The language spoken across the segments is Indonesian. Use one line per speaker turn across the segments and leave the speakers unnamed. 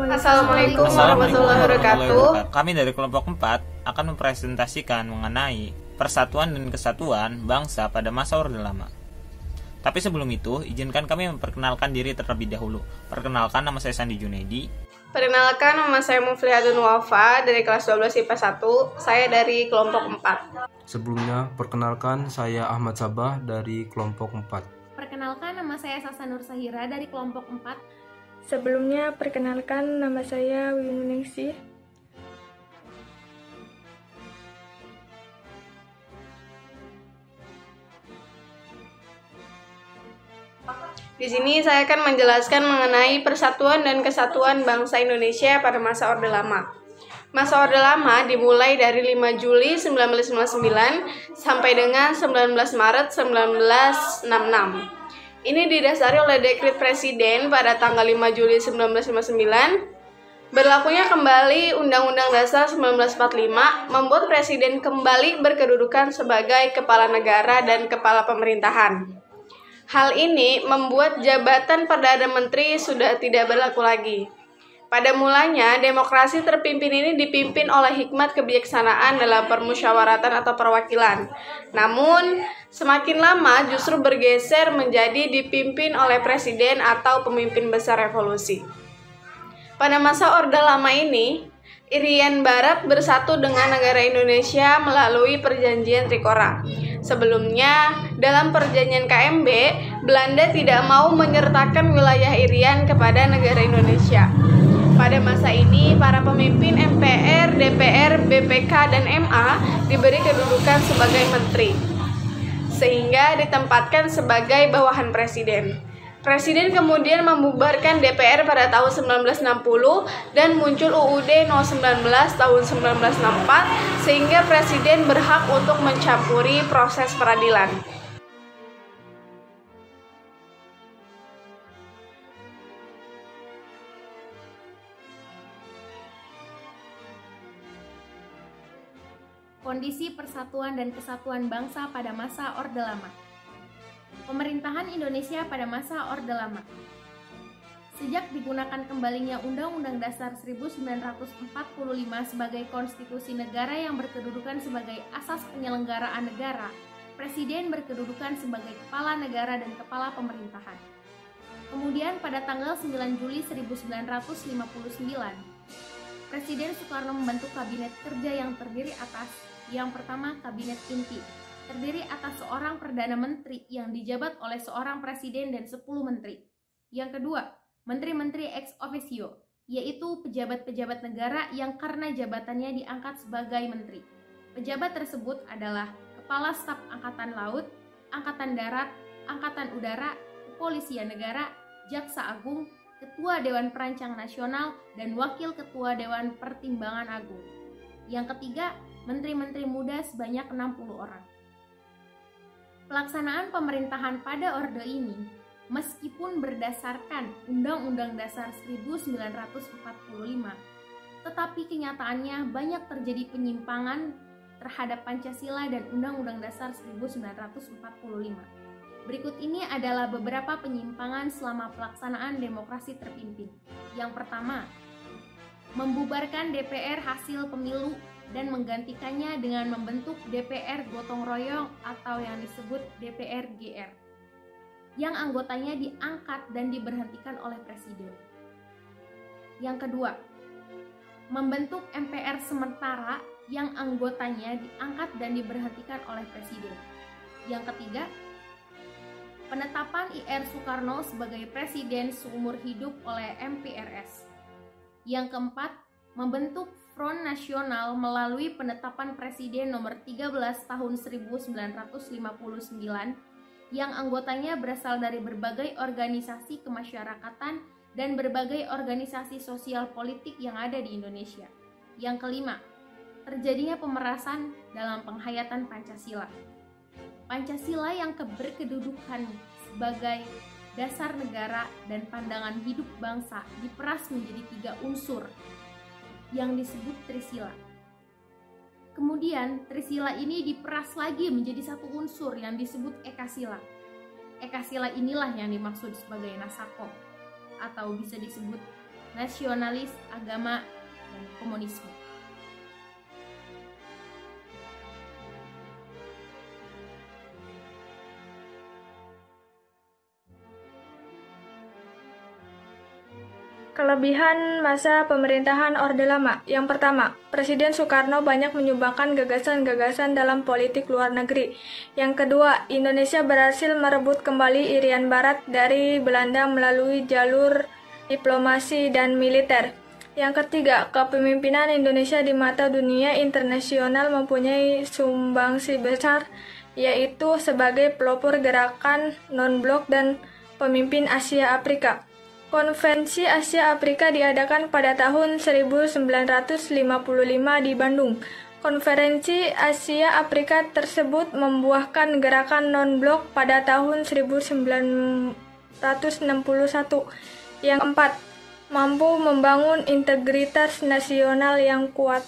Assalamualaikum warahmatullahi wabarakatuh.
Kami dari kelompok 4 akan mempresentasikan mengenai persatuan dan kesatuan bangsa pada masa Orde Lama. Tapi sebelum itu, izinkan kami memperkenalkan diri terlebih dahulu. Perkenalkan, nama saya Sandi Junaidi.
Perkenalkan, nama saya Muflihatun Wafa dari kelas 12 IPA 1. Saya dari kelompok 4.
Sebelumnya, perkenalkan saya Ahmad Sabah dari kelompok 4.
Perkenalkan, nama saya Sasa Nur Sahira dari kelompok 4.
Sebelumnya, perkenalkan nama saya Wimuningsih.
Di sini saya akan menjelaskan mengenai persatuan dan kesatuan bangsa Indonesia pada masa Orde Lama. Masa Orde Lama dimulai dari 5 Juli 1959 sampai dengan 19 Maret 1966. Ini didasari oleh dekret Presiden pada tanggal 5 Juli 1959. Berlakunya kembali Undang-Undang Dasar 1945 membuat Presiden kembali berkedudukan sebagai kepala negara dan kepala pemerintahan. Hal ini membuat jabatan Perdana Menteri sudah tidak berlaku lagi. Pada mulanya, demokrasi terpimpin ini dipimpin oleh hikmat kebijaksanaan dalam permusyawaratan atau perwakilan. Namun, semakin lama justru bergeser menjadi dipimpin oleh presiden atau pemimpin besar revolusi. Pada masa Orde Lama ini, Irian Barat bersatu dengan negara Indonesia melalui Perjanjian Trikora. Sebelumnya, dalam Perjanjian KMB, Belanda tidak mau menyertakan wilayah Irian kepada negara Indonesia. Pada masa ini, para pemimpin MPR, DPR, BPK, dan MA diberi kedudukan sebagai menteri, sehingga ditempatkan sebagai bawahan presiden. Presiden kemudian membubarkan DPR pada tahun 1960 dan muncul UUD No. 19 tahun 1964 sehingga presiden berhak untuk mencampuri proses peradilan.
Kondisi persatuan dan kesatuan bangsa pada masa Orde Lama. Pemerintahan Indonesia pada masa Orde Lama. Sejak digunakan kembalinya Undang-Undang Dasar 1945 sebagai konstitusi negara yang berkedudukan sebagai asas penyelenggaraan negara, Presiden berkedudukan sebagai kepala negara dan kepala pemerintahan. Kemudian pada tanggal 9 Juli 1959, Presiden Soekarno membentuk Kabinet Kerja yang terdiri atas yang pertama, Kabinet Inti, terdiri atas seorang Perdana Menteri yang dijabat oleh seorang Presiden dan 10 Menteri. Yang kedua, Menteri-Menteri ex officio, yaitu pejabat-pejabat negara yang karena jabatannya diangkat sebagai menteri. Pejabat tersebut adalah Kepala Staf Angkatan Laut, Angkatan Darat, Angkatan Udara, Kepolisian Negara, Jaksa Agung, Ketua Dewan Perancang Nasional, dan Wakil Ketua Dewan Pertimbangan Agung. Yang ketiga, Menteri-Menteri muda sebanyak 60 orang. Pelaksanaan pemerintahan pada orde ini, meskipun berdasarkan Undang-Undang Dasar 1945, tetapi kenyataannya banyak terjadi penyimpangan terhadap Pancasila dan Undang-Undang Dasar 1945. Berikut ini adalah beberapa penyimpangan selama pelaksanaan demokrasi terpimpin. Yang pertama, membubarkan DPR hasil pemilu dan menggantikannya dengan membentuk DPR gotong royong atau yang disebut DPR GR, yang anggotanya diangkat dan diberhentikan oleh presiden. Yang kedua, membentuk MPR sementara yang anggotanya diangkat dan diberhentikan oleh presiden. Yang ketiga, penetapan IR Soekarno sebagai presiden seumur hidup oleh MPRS. Yang keempat, membentuk Front Nasional melalui penetapan Presiden nomor 13 tahun 1959 yang anggotanya berasal dari berbagai organisasi kemasyarakatan dan berbagai organisasi sosial politik yang ada di Indonesia. Yang kelima, terjadinya pemerasan dalam penghayatan Pancasila. Pancasila yang berkedudukan sebagai dasar negara dan pandangan hidup bangsa diperas menjadi 3 unsur yang disebut Trisila. Kemudian Trisila ini diperas lagi menjadi 1 unsur yang disebut Ekasila. Ekasila inilah yang dimaksud sebagai Nasako atau bisa disebut nasionalis, agama, dan komunisme.
Kelebihan masa pemerintahan Orde Lama. Yang pertama, Presiden Soekarno banyak menyumbangkan gagasan-gagasan dalam politik luar negeri. Yang kedua, Indonesia berhasil merebut kembali Irian Barat dari Belanda melalui jalur diplomasi dan militer. Yang ketiga, kepemimpinan Indonesia di mata dunia internasional mempunyai sumbangsi besar, yaitu sebagai pelopor gerakan non-blok dan pemimpin Asia Afrika. Konferensi Asia Afrika diadakan pada tahun 1955 di Bandung. Konferensi Asia Afrika tersebut membuahkan gerakan non-blok pada tahun 1961. Yang keempat, mampu membangun integritas nasional yang kuat.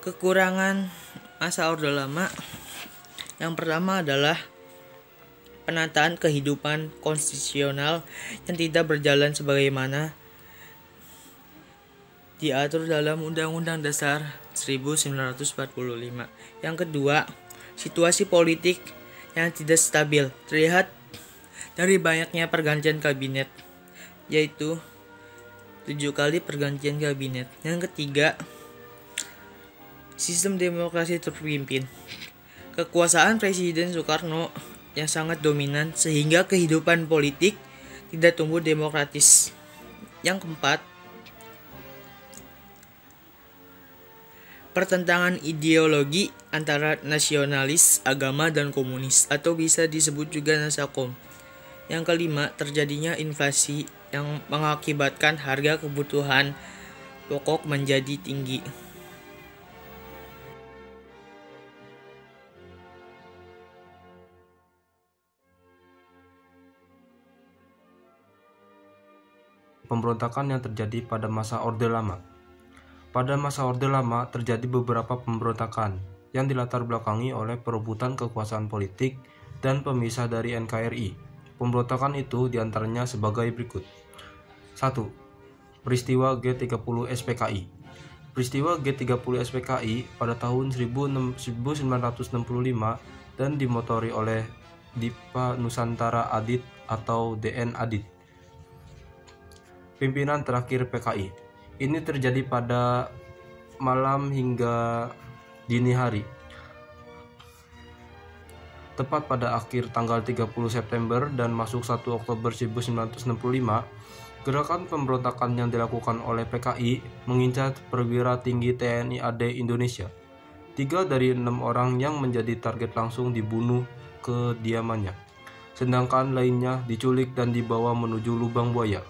Kekurangan masa Orde Lama yang pertama adalah penataan kehidupan konstitusional yang tidak berjalan sebagaimana diatur dalam Undang-Undang Dasar 1945. Yang kedua, situasi politik yang tidak stabil terlihat dari banyaknya pergantian kabinet, yaitu 7 kali pergantian kabinet. Yang ketiga, sistem demokrasi terpimpin. Kekuasaan Presiden Soekarno yang sangat dominan sehingga kehidupan politik tidak tumbuh demokratis. Yang keempat, pertentangan ideologi antara nasionalis, agama, dan komunis atau bisa disebut juga nasakom. Yang kelima, terjadinya inflasi yang mengakibatkan harga kebutuhan pokok menjadi tinggi.
Pemberontakan yang terjadi pada masa Orde Lama. Pada masa Orde Lama terjadi beberapa pemberontakan yang dilatar belakangi oleh perebutan kekuasaan politik dan pemisah dari NKRI. Pemberontakan itu diantaranya sebagai berikut. 1. Peristiwa G30 SPKI. Peristiwa G30 SPKI pada tahun 1965 dan dimotori oleh Dipa Nusantara Adit atau DN Adit, pimpinan terakhir PKI. Ini terjadi pada malam hingga dini hari. Tepat pada akhir tanggal 30 September dan masuk 1 Oktober 1965, gerakan pemberontakan yang dilakukan oleh PKI mengincar perwira tinggi TNI AD Indonesia. 3 dari 6 orang yang menjadi target langsung dibunuh kediamannya, sedangkan lainnya diculik dan dibawa menuju lubang buaya.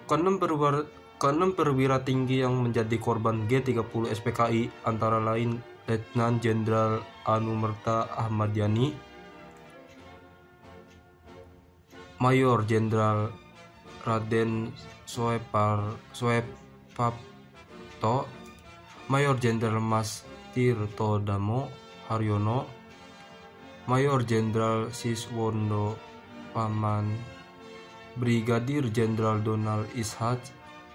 Keenam perwira tinggi yang menjadi korban G30 SPKI antara lain Letnan Jenderal Anumerta Ahmad Yani, Mayor Jenderal Raden Soepapto, Mayor Jenderal Mas Tirto Damo Haryono, Mayor Jenderal Siswondo Paman, Brigadir Jenderal Donald Ishak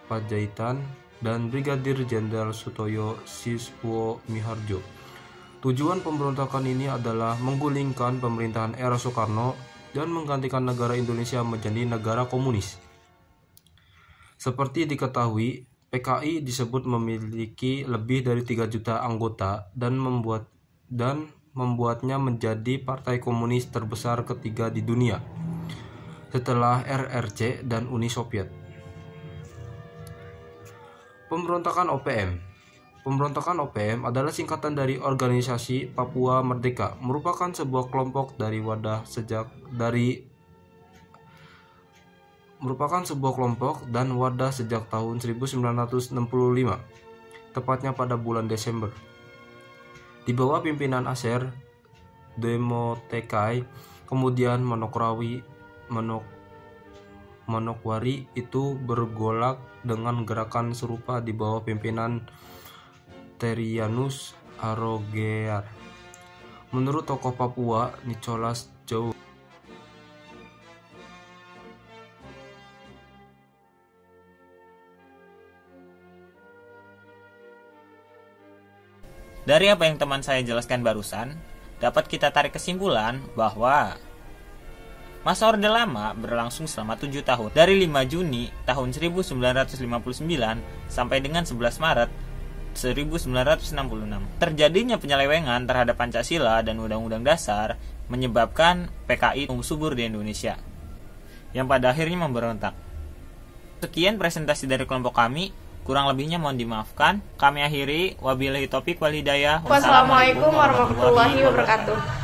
Padjaitan, dan Brigadir Jenderal Sutoyo Siswo Miharjo. Tujuan pemberontakan ini adalah menggulingkan pemerintahan era Soekarno dan menggantikan negara Indonesia menjadi negara komunis. Seperti diketahui, PKI disebut memiliki lebih dari 3 juta anggota dan membuatnya menjadi partai komunis terbesar ketiga di dunia setelah RRC dan Uni Soviet. Pemberontakan OPM. Pemberontakan OPM adalah singkatan dari Organisasi Papua Merdeka, merupakan sebuah kelompok dan wadah sejak tahun 1965, tepatnya pada bulan Desember. Di bawah pimpinan Aser Demotekai, kemudian Manokwari itu bergolak dengan gerakan serupa di bawah pimpinan Terianus Arogear. Menurut tokoh Papua Nicholas Jow,
dari apa yang teman saya jelaskan barusan, dapat kita tarik kesimpulan bahwa masa Orde Lama berlangsung selama 7 tahun, dari 5 Juni tahun 1959 sampai dengan 11 Maret 1966. Terjadinya penyelewengan terhadap Pancasila dan Undang-Undang Dasar menyebabkan PKI tumbuh subur di Indonesia, yang pada akhirnya memberontak. Sekian presentasi dari kelompok kami. Kurang lebihnya mohon dimaafkan. Kami akhiri. Wabillahi taufiq wal hidayah.
Wassalamualaikum warahmatullahi wabarakatuh.